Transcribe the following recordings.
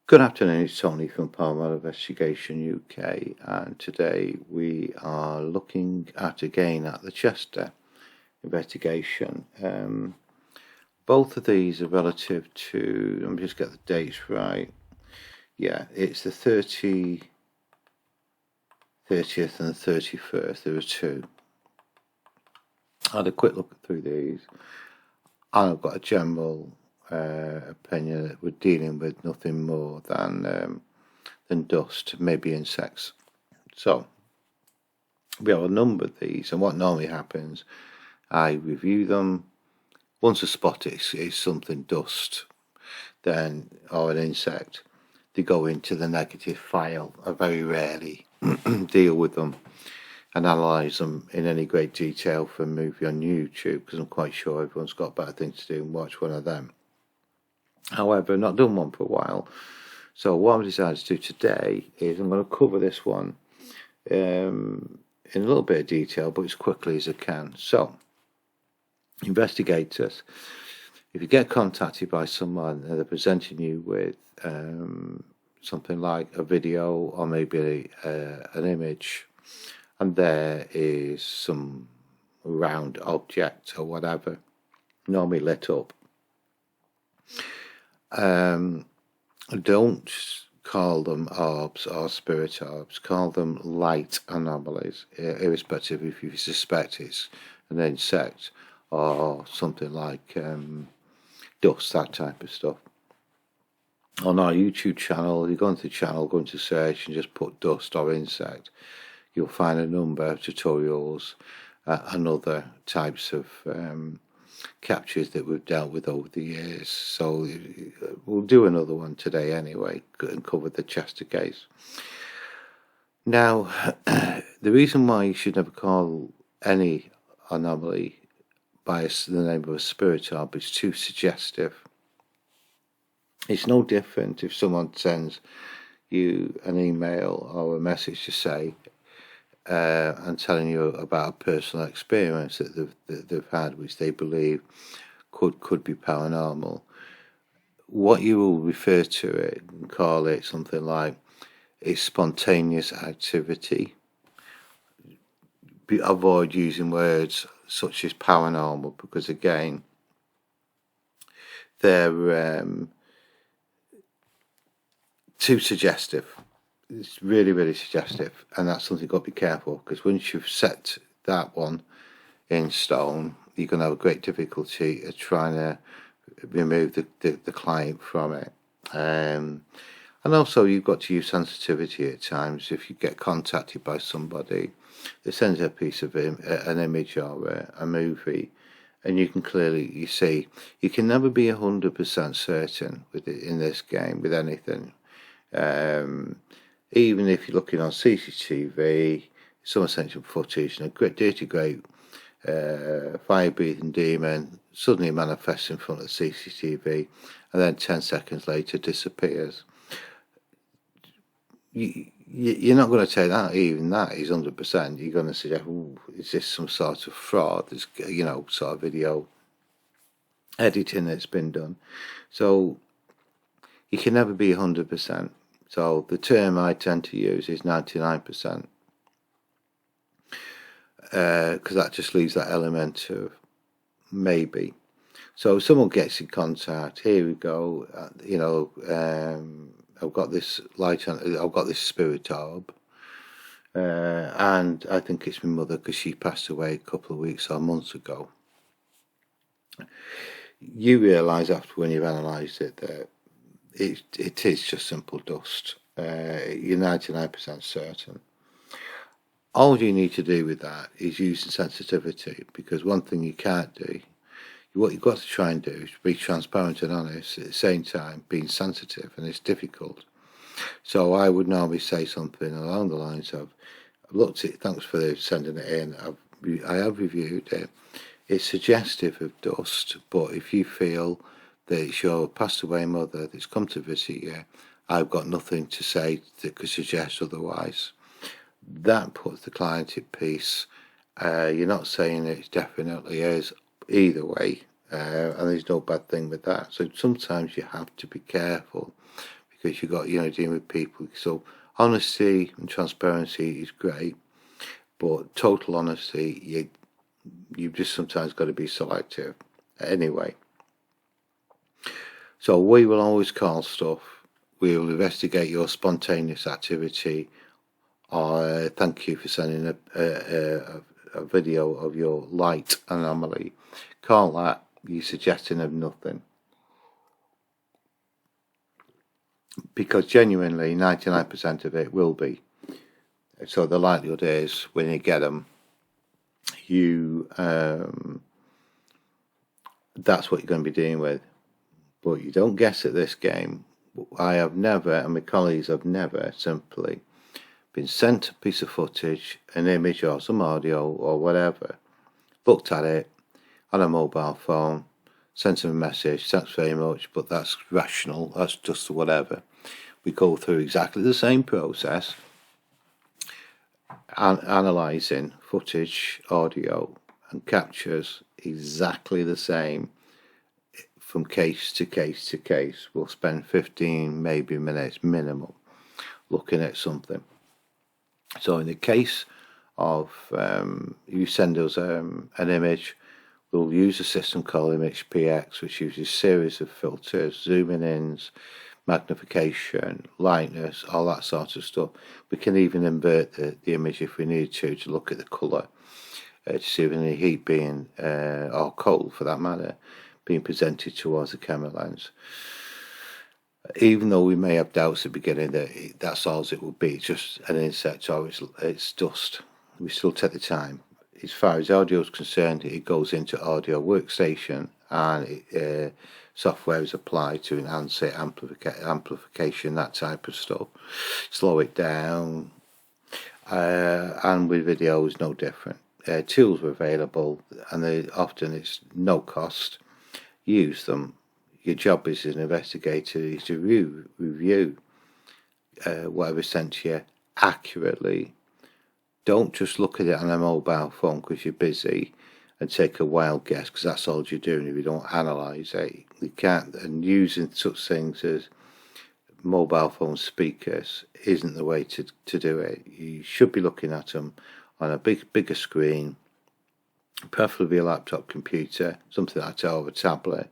Good afternoon, it's Tony from Paranormal Investigation UK, and today we are looking at the Chester investigation. Both of these are relative to, let me just get the dates right. Yeah, it's the 30th and the 31st. There are two. I had a quick look through these, and I've got a general opinion that we're dealing with nothing more than dust, maybe insects. So we have a number of these, and what normally happens, I review them. Once I spot it is something dust, then or an insect, they go into the negative file. I very rarely deal with them and analyse them in any great detail for a movie on YouTube, because I'm quite sure everyone's got better things to do and watch one of them. However, I've not done one for a while, so what I've decided to do today is I'm going to cover this one in a little bit of detail, but as quickly as I can. So, investigators, if you get contacted by someone and they're presenting you with something like a video or maybe an image, and there is some round object or whatever, normally lit up, don't call them orbs or spirit orbs. Call them light anomalies, irrespective if you suspect it's an insect or something like dust, that type of stuff. On our YouTube channel, you go into the channel, go into search and just put dust or insect, you'll find a number of tutorials and other types of captures that we've dealt with over the years. So we'll do another one today anyway and cover the Chester case. Now, the reason why you should never call any anomaly by the name of a spirit orb is too suggestive. It's no different if someone sends you an email or a message to say and telling you about a personal experience that they've had, which they believe could be paranormal. What you will refer to it and call it something like a spontaneous activity. Avoid using words such as paranormal, because again, they're too suggestive. It's really, really suggestive, and that's something you've got to be careful, because once you've set that one in stone, you're going to have a great difficulty at trying to remove the client from it. And also, you've got to use sensitivity at times. If you get contacted by somebody that sends a piece of an image or a movie, and you can clearly see, you can never be 100% certain with it in this game with anything. Even if you're looking on CCTV, someone sent some footage and a dirty great fire-breathing demon suddenly manifests in front of the CCTV and then 10 seconds later disappears. You're not going to take that, even that is 100%. You're going to suggest, is this some sort of fraud? There's, sort of video editing that's been done. So you can never be 100%. So the term I tend to use is 99%, because that just leaves that element of maybe. So if someone gets in contact, here we go, I've got this I've got this spirit orb, and I think it's my mother because she passed away a couple of weeks or months ago. You realise after when you've analysed it that it is just simple dust. You're 99% certain. All you need to do with that is use the sensitivity, because one thing you can't do, what you've got to try and do is be transparent and honest at the same time being sensitive, and it's difficult. So I would normally say something along the lines of, I've looked at it, thanks for sending it in, I have reviewed it. It's suggestive of dust, but if you feel that it's your passed away mother that's come to visit you, I've got nothing to say that could suggest otherwise. That puts the client at peace. You're not saying it definitely is either way, and there's no bad thing with that. So sometimes you have to be careful, because you've got, dealing with people. So honesty and transparency is great, but total honesty, you've just sometimes got to be selective. Anyway, so we will always call stuff. We will investigate your spontaneous activity. Or thank you for sending a video of your light anomaly. Call that you suggesting of nothing. Because genuinely 99% of it will be. So the likelihood is when you get them, that's what you're going to be dealing with. But you don't guess at this game. I have never, and my colleagues have never, simply been sent a piece of footage, an image or some audio or whatever, looked at it on a mobile phone, sent them a message, thanks very much, but that's rational, that's just whatever. We go through exactly the same process, analysing footage, audio and captures exactly the same from case to case to case. We'll spend 15 maybe minutes minimum looking at something. So in the case of you send us an image, we'll use a system called Image PX, which uses a series of filters, zooming ins, magnification, lightness, all that sort of stuff. We can even invert the image if we need to look at the colour, to see if any heat being, or cold for that matter, being presented towards the camera lens. Even though we may have doubts at the beginning that that's all it will be, just an insect or it's dust, we still take the time. As far as audio is concerned, it goes into audio workstation and software is applied to enhance it, amplification, that type of stuff, slow it down, and with video is no different. Tools are available and often it's no cost. Use them. Your job as an investigator is to review whatever's sent to you accurately. Don't just look at it on a mobile phone because you're busy and take a wild guess, because that's all you're doing if you don't analyse it. You can't, and using such things as mobile phone speakers isn't the way to do it. You should be looking at them on a bigger screen, preferably a laptop computer, something like that, or a tablet.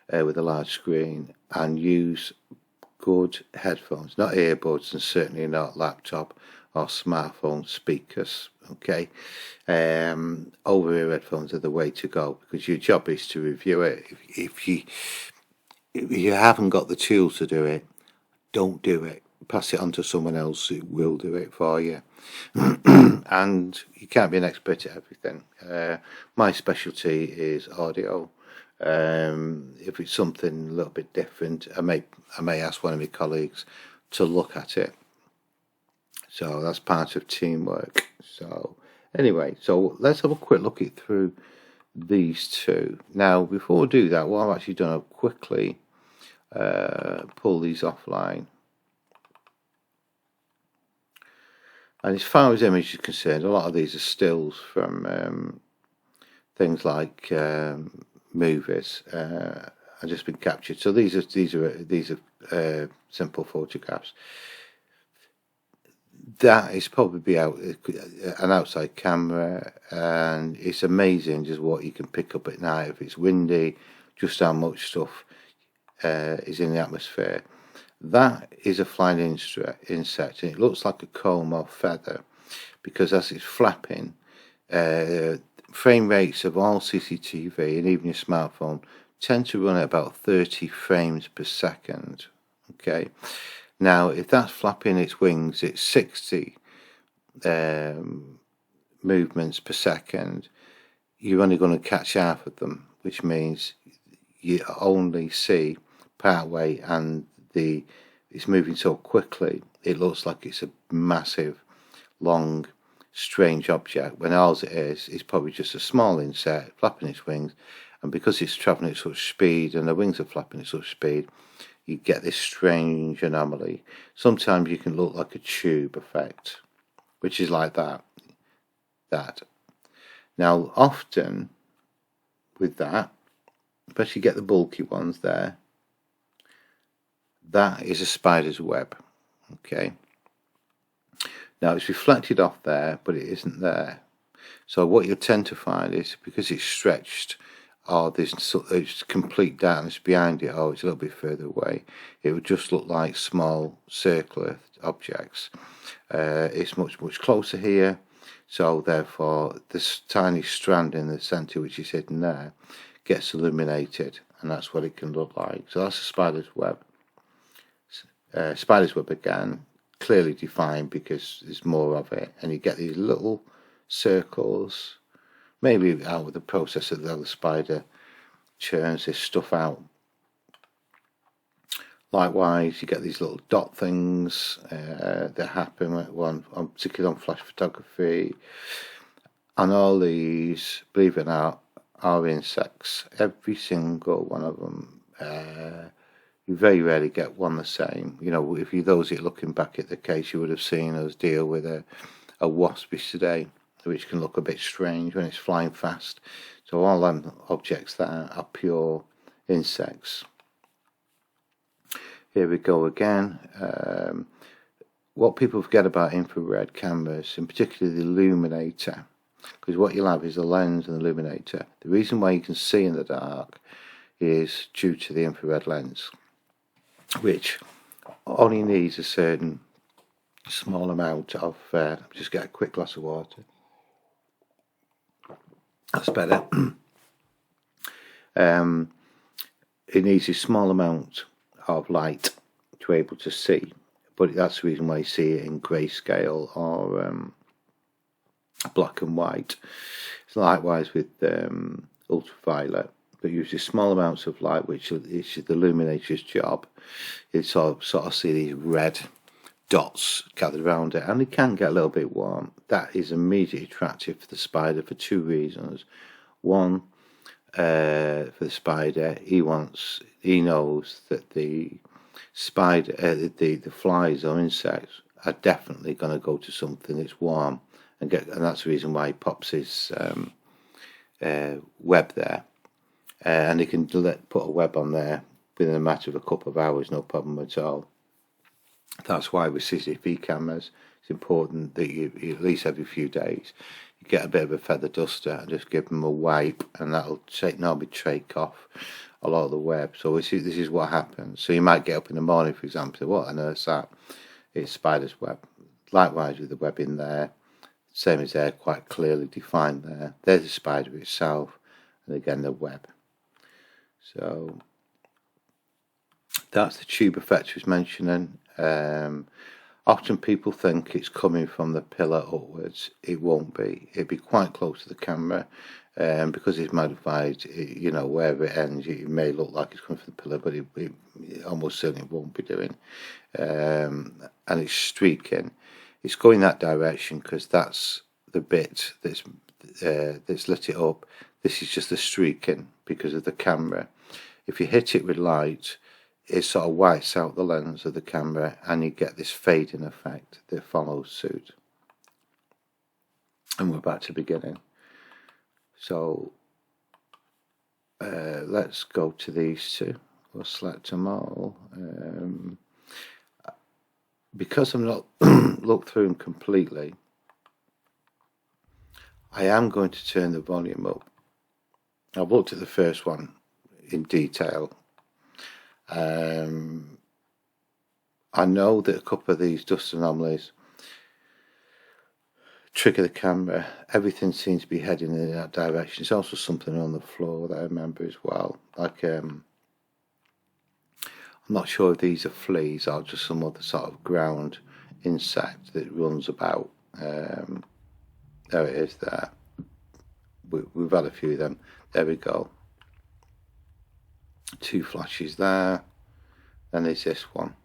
With a large screen, and use good headphones, not earbuds, and certainly not laptop or smartphone speakers. Okay, over-ear headphones are the way to go, because your job is to review it. If you haven't got the tools to do it, don't do it. Pass it on to someone else who will do it for you. And you can't be an expert at everything. My specialty is audio. If it's something a little bit different, I may ask one of my colleagues to look at it. So that's part of teamwork. So anyway, so let's have a quick look through these two. Now, before we do that, what I've actually done, I've quickly pull these offline. And as far as image is concerned, a lot of these are stills from things like movies have just been captured. So these are simple photographs. That is probably an outside camera, and it's amazing just what you can pick up at night if it's windy, just how much stuff is in the atmosphere. That is a flying insect, and it looks like a comb or feather, because as it's flapping, frame rates of all CCTV and even your smartphone tend to run at about 30 frames per second. Okay, now if that's flapping its wings, it's 60 movements per second. You're only going to catch half of them, which means you only see part way, and it's moving so quickly it looks like it's a massive, long, strange object, when all it is probably just a small insect flapping its wings, and because it's travelling at such speed and the wings are flapping at such speed, you get this strange anomaly. Sometimes you can look like a tube effect, which is like that. Now, often with that, especially get the bulky ones there, that is a spider's web. Okay. Now it's reflected off there, but it isn't there. So what you'll tend to find is, because it's stretched, or there's complete darkness behind it, or it's a little bit further away, it would just look like small circular objects. It's much closer here, so therefore this tiny strand in the centre, which is hidden there, gets illuminated, and that's what it can look like. So that's a spider's web. Spider's web again, clearly defined because there's more of it, and you get these little circles, maybe out with the process of the spider churns this stuff out. Likewise, you get these little dot things that happen particularly on flash photography, and all these, believe it or not, are insects. Every single one of them. You very rarely get one the same. You know, if you those are looking back at the case, you would have seen us deal with a waspish today, which can look a bit strange when it's flying fast. So all them objects that are pure insects. Here we go again. What people forget about infrared cameras, in particular the illuminator, because what you'll have is the lens and the illuminator. The reason why you can see in the dark is due to the infrared lens, which only needs a certain small amount of, just get a quick glass of water. That's better. It needs a small amount of light to be able to see, but that's the reason why you see it in grayscale or black and white. It's likewise with ultraviolet, but uses small amounts of light, which is the illuminator's job. You sort of see these red dots gathered around it, and it can get a little bit warm. That is immediately attractive for the spider for two reasons. One, for the spider, he knows that the spider, the flies or insects are definitely going to go to something that's warm, and that's the reason why he pops his web there, and he can put a web on there within a matter of a couple of hours, no problem at all. That's why with CCTV cameras, it's important that you at least every few days you get a bit of a feather duster and just give them a wipe, and that'll normally take off a lot of the web. So this is what happens. So you might get up in the morning, for example, say, what on earth's that? It's spider's web. Likewise with the web in there, same as there, quite clearly defined there. There's the spider itself, and again the web. So that's the tube effect I was mentioning. Often people think it's coming from the pillar upwards. It won't be. It'll be quite close to the camera, because it's magnified. Wherever it ends, it may look like it's coming from the pillar, but it almost certainly won't be doing. And it's streaking. It's going that direction because that's the bit that's lit it up. This is just the streaking because of the camera. If you hit it with light, it sort of whites out the lens of the camera, and you get this fading effect that follows suit. And we're back to the beginning. So let's go to these two. We'll select them all. Because I'm not looked through them completely, I am going to turn the volume up. I've looked at the first one in detail. I know that a couple of these dust anomalies trigger the camera. Everything seems to be heading in that direction. There's also something on the floor that I remember as well. Like I'm not sure if these are fleas or just some other sort of ground insect that runs about. There it is there. We've had a few of them. There we go. Two flashes there. Then there's this one.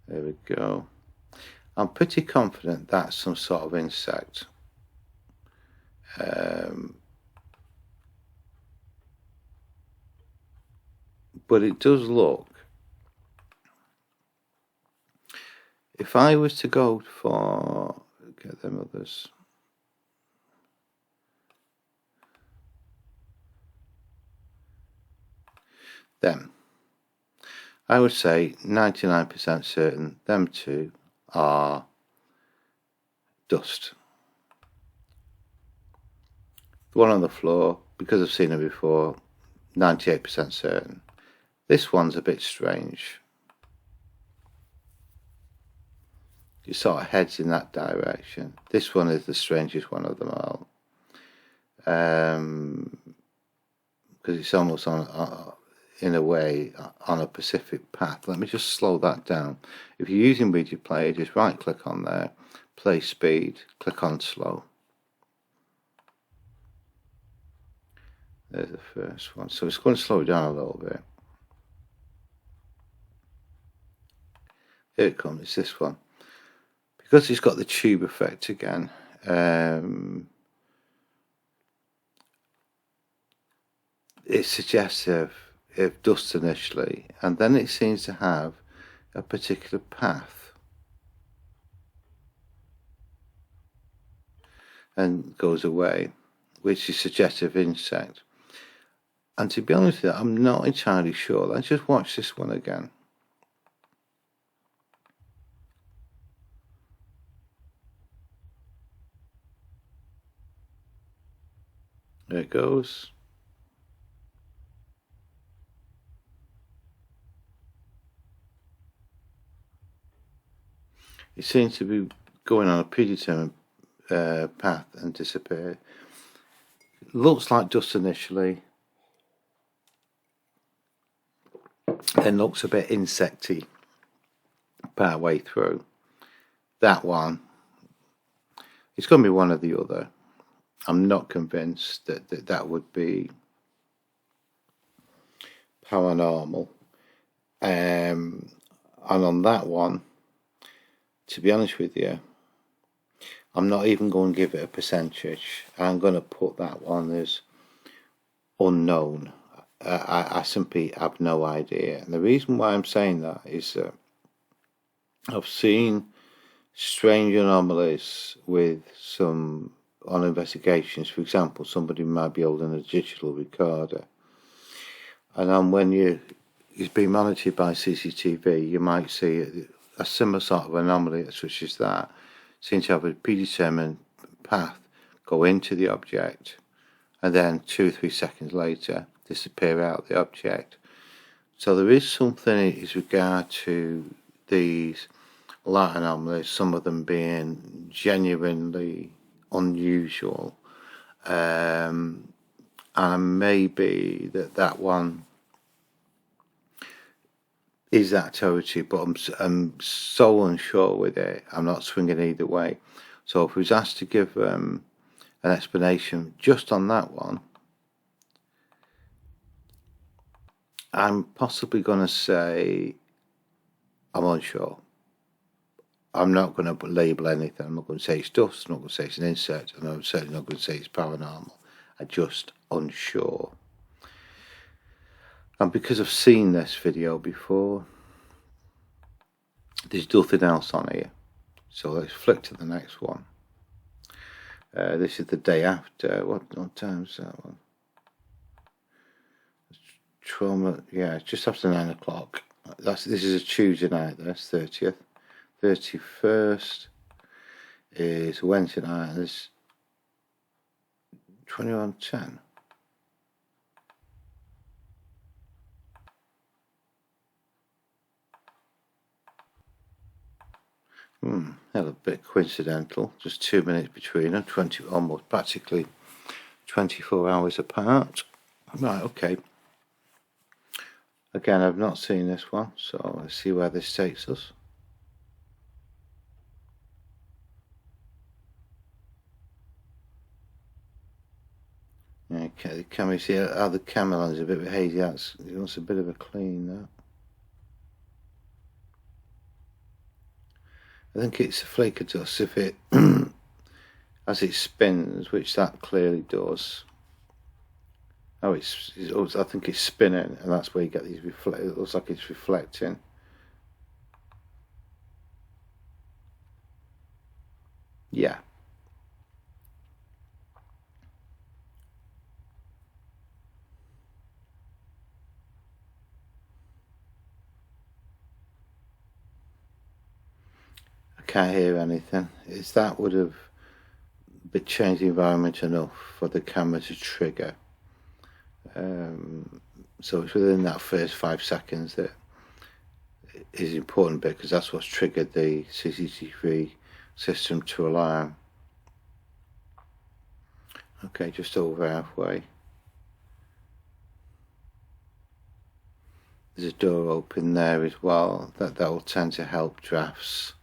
There we go. I'm pretty confident that's some sort of insect. But it does look, if I was to go for, get them others. Then I would say 99% certain them two are dust. The one on the floor, because I've seen it before, 98% certain. This one's a bit strange. It sort of heads in that direction. This one is the strangest one of them all. Because it's almost on, in a way, on a Pacific path. Let me just slow that down. If you're using Media Player, just right click on there, play speed, click on slow. There's the first one. So it's going to slow it down a little bit. Here it comes, it's this one. Because it's got the tube effect again, it's suggestive of dust initially, and then it seems to have a particular path and goes away, which is suggestive of insect. And to be honest with you, I'm not entirely sure. Let's just watch this one again. There it goes. It seems to be going on a predetermined path and disappear. Looks like dust initially, then looks a bit insecty part way through. That one, it's going to be one or the other. I'm not convinced that would be paranormal. And on that one, to be honest with you, I'm not even going to give it a percentage. I'm going to put that one as unknown. I simply have no idea. And the reason why I'm saying that is that I've seen strange anomalies with some on investigations. For example, somebody might be holding a digital recorder, and then when it's being monitored by CCTV, you might see a similar sort of anomaly such as that seem to have a predetermined path, go into the object, and then 2 or 3 seconds later disappear out of the object. So there is something with regard to these light anomalies, some of them being genuinely unusual, and maybe that one is that territory, but I'm so unsure with it. I'm not swinging either way. So if I was asked to give an explanation just on that one, I'm possibly going to say I'm unsure. I'm not going to label anything. I'm not going to say it's dust. I'm not going to say it's an insect. And I'm certainly not going to say it's paranormal. I'm just unsure. And because I've seen this video before, there's nothing else on here. So let's flick to the next one. This is the day after. What time is that one? Trauma. Yeah, it's just after 9 o'clock. This is a Tuesday night. That's 30th. 31st is Wednesday night. And it's 21:10. That's a bit coincidental. Just 2 minutes between them. Almost practically 24 hours apart. Right. Okay. Again, I've not seen this one, so let's see where this takes us. Okay, can we see how the camera line is a bit hazy? It wants a bit of a clean now. I think it's a flake of dust if it, as it spins, which that clearly does. Oh, I think it's spinning, and that's where you get these it looks like it's reflecting. Yeah. can't hear anything, is that would have changed the environment enough for the camera to trigger. So it's within that first 5 seconds that is the important bit, because that's what's triggered the CCTV system to alarm. Okay, just over halfway. There's a door open there as well. That will tend to help drafts.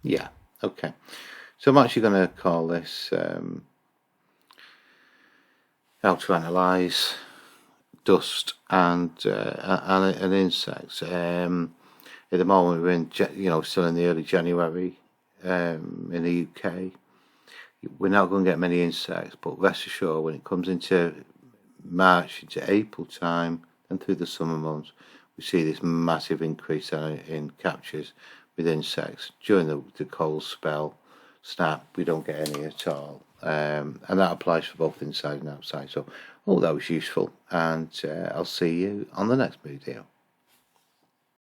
Yeah, okay. So I'm actually going to call this how to analyse dust and insects. At the moment we're in, still in the early January in the UK. We're not going to get many insects, but rest assured, when it comes into March, into April time, and through the summer months, we see this massive increase in captures with insects. During the cold snap, we don't get any at all. And that applies for both inside and outside. So, that was useful, and I'll see you on the next video.